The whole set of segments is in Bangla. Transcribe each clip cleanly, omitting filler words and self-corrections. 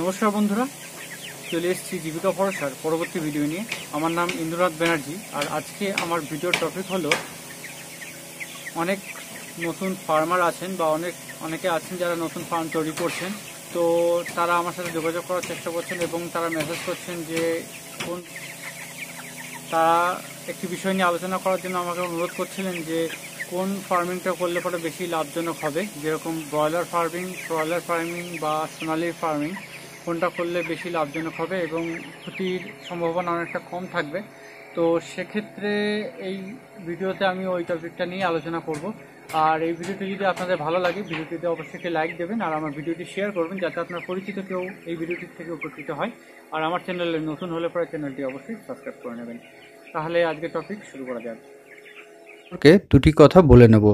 নমস্কার বন্ধুরা, চলে এসেছি জীবিকা ভরসার পরবর্তী ভিডিও নিয়ে। আমার নাম ইন্দ্রনাথ ব্যানার্জি। আর আজকে আমার ভিডিওর টপিক হলো, অনেক নতুন ফার্মার আছেন বা অনেকে আছেন যারা নতুন ফার্ম তৈরি করছেন। তো তারা আমার সাথে যোগাযোগ করার চেষ্টা করছেন এবং তারা মেসেজ করছেন যে তারা একটি বিষয় নিয়ে আলোচনা করার জন্য আমাকে অনুরোধ করছিলেন যে কোন ফার্মিংটা করলে পরে বেশি লাভজনক হবে, যেরকম ব্রয়লার ফার্মিং বা সোনালি ফার্মিং, কোনটা করলে বেশি লাভজনক হবে এবং ক্ষতির সম্ভাবনা অনেকটা কম থাকবে। তো সেক্ষেত্রে এই ভিডিওতে আমি ওই টপিকটা নিয়ে আলোচনা করব। আর এই ভিডিওটি যদি আপনাদের ভালো লাগে, ভিডিওটিতে অবশ্যই লাইক দেবেন আর আমার ভিডিওটি শেয়ার করবেন, যাতে আপনার পরিচিত কেউ এই ভিডিওটির থেকে উপকৃত হয়। আর আমার চ্যানেলে নতুন হলে পরে চ্যানেলটি অবশ্যই সাবস্ক্রাইব করে নেবেন। তাহলে আজকে টপিক শুরু করা যাক। দুটি কথা বলে নেব।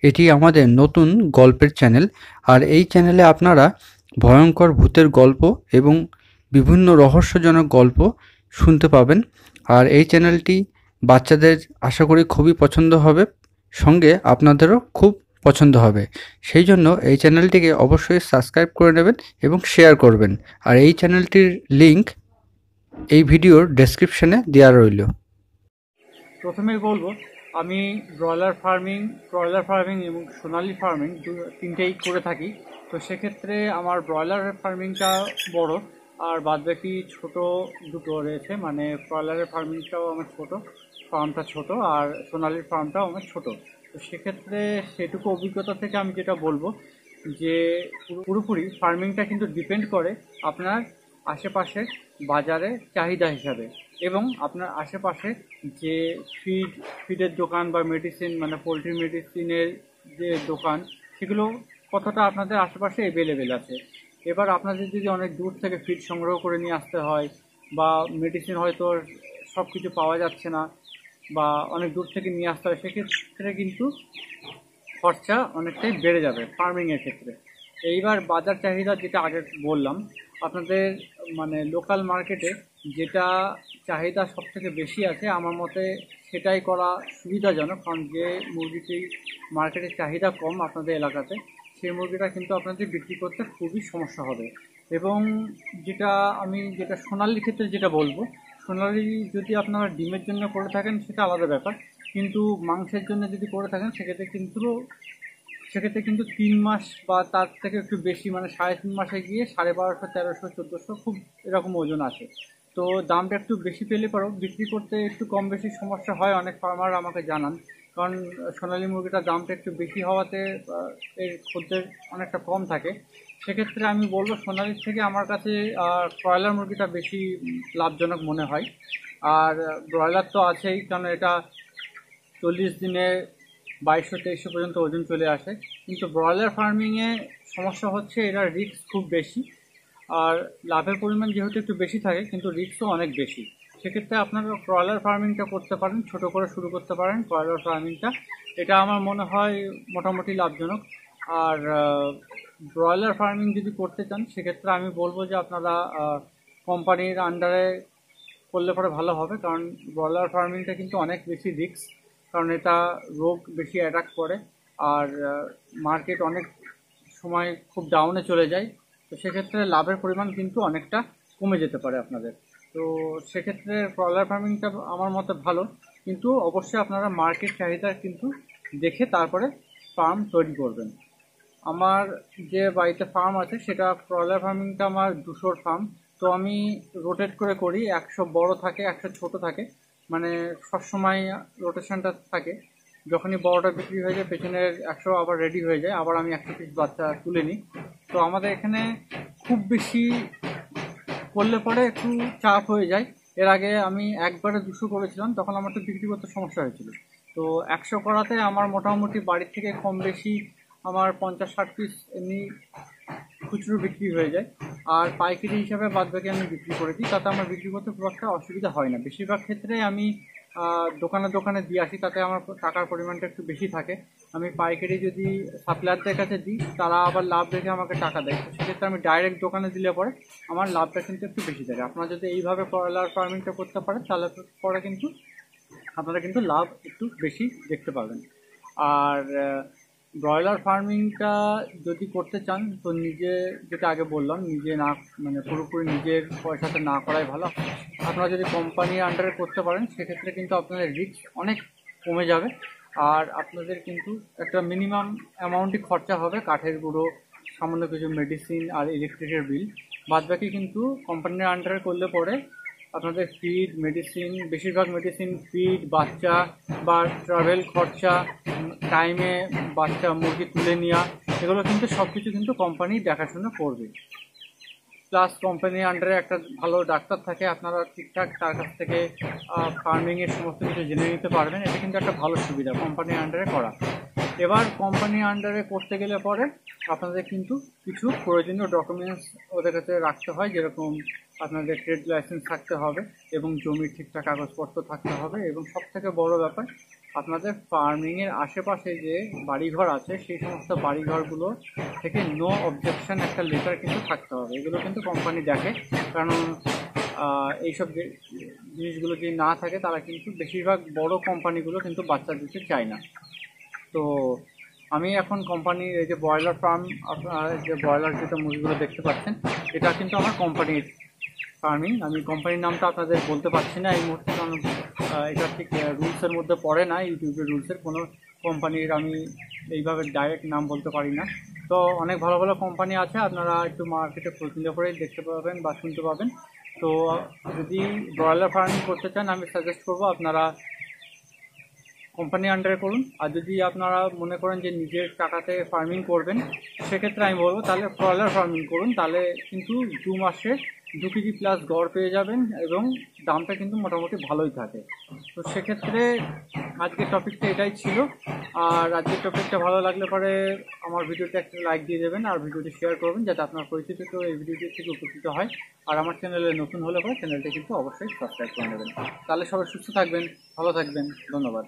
এটি আমাদের নতুন গল্পের চ্যানেল, আর এই চ্যানেলে আপনারা ভয়ঙ্কর ভূতের গল্প এবং বিভিন্ন রহস্যজনক গল্প শুনতে পাবেন। আর এই চ্যানেলটি বাচ্চাদের আশা করি খুবই পছন্দ হবে, সঙ্গে আপনাদেরও খুব পছন্দ হবে। সেই জন্য এই চ্যানেলটিকে অবশ্যই সাবস্ক্রাইব করে নেবেন এবং শেয়ার করবেন। আর এই চ্যানেলটির লিংক এই ভিডিওর ডেসক্রিপশনে দেওয়া রইল। প্রথমেই বলবো, আমি ব্রয়লার ফার্মিং এবং সোনালি ফার্মিং তিনটেই করে থাকি। তো সেক্ষেত্রে আমার ব্রয়লার ফার্মিংটা বড় আর বাদবাকি ছোট দুটো রয়েছে। মানে ব্রয়লারের ফার্মিংটাও আমার ছোট, ফার্মটা ছোট, আর সোনালির ফার্মটাও আমার ছোট। তো সেক্ষেত্রে সেটুকু অভিজ্ঞতা থেকে আমি যেটা বলবো যে পুরোপুরি ফার্মিংটা কিন্তু ডিপেন্ড করে আপনার আশেপাশের বাজারে চাহিদা হিসাবে এবং আপনার আশেপাশে যে ফিডের দোকান বা মেডিসিন, মানে পোলট্রি মেডিসিনের যে দোকান, সেগুলো কতটা আপনাদের আশেপাশে অ্যাভেলেবেল আছে। এবার আপনাদের যদি অনেক দূর থেকে ফিড সংগ্রহ করে নিয়ে আসতে হয় বা মেডিসিন হয়তো সব কিছু পাওয়া যাচ্ছে না বা অনেক দূর থেকে নিয়ে আসতে হয়, সেক্ষেত্রে কিন্তু খরচা অনেকটাই বেড়ে যাবে ফার্মিংয়ের ক্ষেত্রে। এইবার বাজার চাহিদা যেটা আগে বললাম, আপনাদের মানে লোকাল মার্কেটে যেটা চাহিদা সব থেকে বেশি আছে আমার মতে সেটাই করা সুবিধাজনক। কারণ যে মুরগিটি মার্কেটের চাহিদা কম আপনাদের এলাকাতে, সেই মুরগিটা কিন্তু আপনাদের বিক্রি করতে খুবই সমস্যা হবে। এবং যেটা সোনালির ক্ষেত্রে যেটা বলবো, সোনালি যদি আপনারা ডিমের জন্য করে থাকেন সেটা আলাদা ব্যাপার, কিন্তু মাংসের জন্য যদি করে থাকেন সেক্ষেত্রে কিন্তু 3 মাস বা তার থেকে একটু বেশি, মানে 3.5 মাসে গিয়ে 1250, 1300, 1400 খুব এরকম ওজন আসে। তো দামটা একটু বেশি পেলে পরেও বিক্রি করতে একটু কম বেশি সমস্যা হয়, অনেক ফার্মার আমাকে জানান। কারণ সোনালী মুরগিটার দামটা একটু বেশি হওয়াতে এর খদ্দের অনেকটা কম থাকে। সেক্ষেত্রে আমি বলবো সোনালির থেকে আমার কাছে ব্রয়লার মুরগিটা বেশি লাভজনক মনে হয়। আর ব্রয়লার তো আছেই, কারণ এটা 40 দিনে 2200-2300 পর্যন্ত ওজন চলে আসে। কিন্তু ব্রয়লার ফার্মিংয়ে সমস্যা হচ্ছে এটা রিস্ক খুব বেশি, আর লাভের পরিমাণ যেহেতু একটু বেশি থাকে কিন্তু রিস্কও অনেক বেশি। সেক্ষেত্রে আপনারা ব্রয়লার ফার্মিংটা করতে পারেন, ছোট করে শুরু করতে পারেন ব্রয়লার ফার্মিংটা। এটা আমার মনে হয় মোটামুটি লাভজনক। আর ব্রয়লার ফার্মিং যদি করতে চান সেক্ষেত্রে আমি বলবো যে আপনারা কোম্পানির আন্ডারে করলে পরে ভালো হবে, কারণ ব্রয়লার ফার্মিংটা কিন্তু অনেক বেশি রিস্ক, কারণ এটা রোগ বেশি অ্যাটাক করে আর মার্কেট অনেক সময় খুব ডাউনে চলে যায়। তো সেক্ষেত্রে লাভের পরিমাণ কিন্তু অনেকটা কমে যেতে পারে আপনাদের। তো সেক্ষেত্রে ব্রয়লার ফার্মিংটা আমার মতে ভালো, কিন্তু অবশ্যই আপনারা মার্কেট চাহিদা কিন্তু দেখে তারপরে ফার্ম তৈরি করবেন। আমার যে বাড়িতে ফার্ম আছে সেটা ব্রয়লার ফার্মিংটা আমার 200 ফার্ম। তো আমি রোটেট করে করি, 100 বড় থাকে, 100 ছোট থাকে, মানে সবসময় রোটেশনটা থাকে। যখনই বড়টা বিক্রি হয়ে যায় পেছনের 100 আবার রেডি হয়ে যায়, আবার আমি 100 পিস বাচ্চা তুলে নিই। তো আমাদের এখানে খুব বেশি করলে পরে একটু চাপ হয়ে যায়। এর আগে আমি একবারে 200 করেছিলাম, তখন আমার তো বিক্রি করতে সমস্যা হয়েছিল। তো 100 করাতে আমার মোটামুটি বাড়ির থেকে কম বেশি আমার 50-60 পিস এমনি খুচরো বিক্রি হয়ে যায়। আর পাইকারি হিসাবে বাদবাকি আমি বিক্রি করে দিই, তাতে আমার বিক্রি করতে খুব একটা অসুবিধা হয় না। বেশিরভাগ ক্ষেত্রে আমি দোকানে দোকানে দিয়ে আসি, তাতে আমার টাকার পরিমাণটা একটু বেশি থাকে। আমি পাইকারি যদি সাপ্লায়ারদের কাছে দিই, তারা আবার লাভ রেখে আমাকে টাকা দেয়। তো সেক্ষেত্রে আমি ডাইরেক্ট দোকানে দিলে পরে আমার লাভটা কিন্তু একটু বেশি থাকে। আপনারা যদি এইভাবে ব্রয়লার ফার্মিংটা করতে পারেন তাহলে পরে কিন্তু আপনারা কিন্তু লাভ একটু বেশি দেখতে পাবেন। আর ব্রয়লার ফার্মিংটা যদি করতে চান তো নিজে, যেটা আগে বললাম, নিজে না মানে পুরোপুরি নিজের পয়সাতে না করাই ভালো। আপনারা যদি কোম্পানির আন্ডারে করতে পারেন সেক্ষেত্রে কিন্তু আপনাদের রিস্ক অনেক কমে যাবে, আর আপনাদের কিন্তু একটা মিনিমাম অ্যামাউন্টই খরচা হবে, কাঠের গুঁড়ো, সামান্য কিছু মেডিসিন আর ইলেকট্রিকের বিল। বাদবাকি কিন্তু কোম্পানির আন্ডারে করলে পরে আপনাদের ফিড, মেডিসিন, বেশিরভাগ মেডিসিন, ফিড, বাচ্চা বা ট্রাভেল খরচা, টাইমে বাচ্চা মুরগি তুলে নেওয়া, এগুলো কিন্তু সব কিছু কিন্তু কোম্পানি দেখাশোনা করবে। প্লাস কোম্পানির আন্ডারে একটা ভালো ডাক্তার থাকে, আপনারা ঠিকঠাক তার কাছ থেকে ফার্মিংয়ের সমস্ত কিছু জেনে নিতে পারবেন। এটা কিন্তু একটা ভালো সুবিধা কোম্পানির আন্ডারে করা। এবার কোম্পানির আন্ডারে করতে গেলে পরে আপনাদের কিন্তু কিছু প্রয়োজনীয় ডকুমেন্টস ওদের কাছে রাখতে হয়, যেরকম আপনাদের ট্রেড লাইসেন্স থাকতে হবে এবং জমির ঠিকঠাক কাগজপত্র থাকতে হবে, এবং সবথেকে বড় ব্যাপার আপনাদের ফার্মিংয়ের আশেপাশে যে বাড়িঘর আছে সেই সমস্ত বাড়িঘরগুলো থেকে নো অবজেকশন একটা লেটার কিন্তু থাকতে হবে। এগুলো কিন্তু কোম্পানি দেখে, কারণ এইসব যে জিনিসগুলো যদি না থাকে তারা কিন্তু বেশিরভাগ বড় কোম্পানিগুলো কিন্তু বাচ্চা দিতে চায় না। তো আমি এখন কোম্পানির এই যে ব্রয়লার ফার্ম, আপনার যে ব্রয়লার যেটা মুরগিগুলো দেখতে পাচ্ছেন, এটা কিন্তু আমার কোম্পানির ফার্মিং। আমি কোম্পানির নামটা আপনাদের বলতে পারছি না এই মুহূর্তে, কারণ এটা ঠিক রুলসের মধ্যে পড়ে না, ইউটিউবের রুলসের। কোনো কোম্পানির আমি এইভাবে ডাইরেক্ট নাম বলতে পারি না। তো অনেক ভালো ভালো কোম্পানি আছে, আপনারা একটু মার্কেটে খোঁজ নিলে পরেই দেখতে পাবেন বা শুনতে পাবেন। তো যদি ব্রয়লার ফার্মিং করতে চান আমি সাজেস্ট করবো আপনারা কোম্পানি আন্ডারে করুন। আর যদি আপনারা মনে করেন যে নিজের টাকাতে ফার্মিং করবেন সেক্ষেত্রে আমি বলবো তাহলে ব্রয়লার ফার্মিং করুন, তাহলে কিন্তু 2 মাসে 2 কেজি প্লাস গড় পেয়ে যাবেন এবং দামটা কিন্তু মোটামুটি ভালোই থাকে। তো সেক্ষেত্রে আজকের টপিকটা এটাই ছিল। আর আজকের টপিকটা ভালো লাগলে পরে আমার ভিডিওটা একটা লাইক দিয়ে দেবেন আর ভিডিওটি শেয়ার করবেন, যাতে আপনার পরিচিত কেউ এই ভিডিওটি থেকে উপকৃত হয়। আর আমার চ্যানেলে নতুন হলে পরে চ্যানেলটা কিন্তু অবশ্যই সাবস্ক্রাইব করে নেবেন। তাহলে সবাই সুস্থ থাকবেন, ভালো থাকবেন, ধন্যবাদ।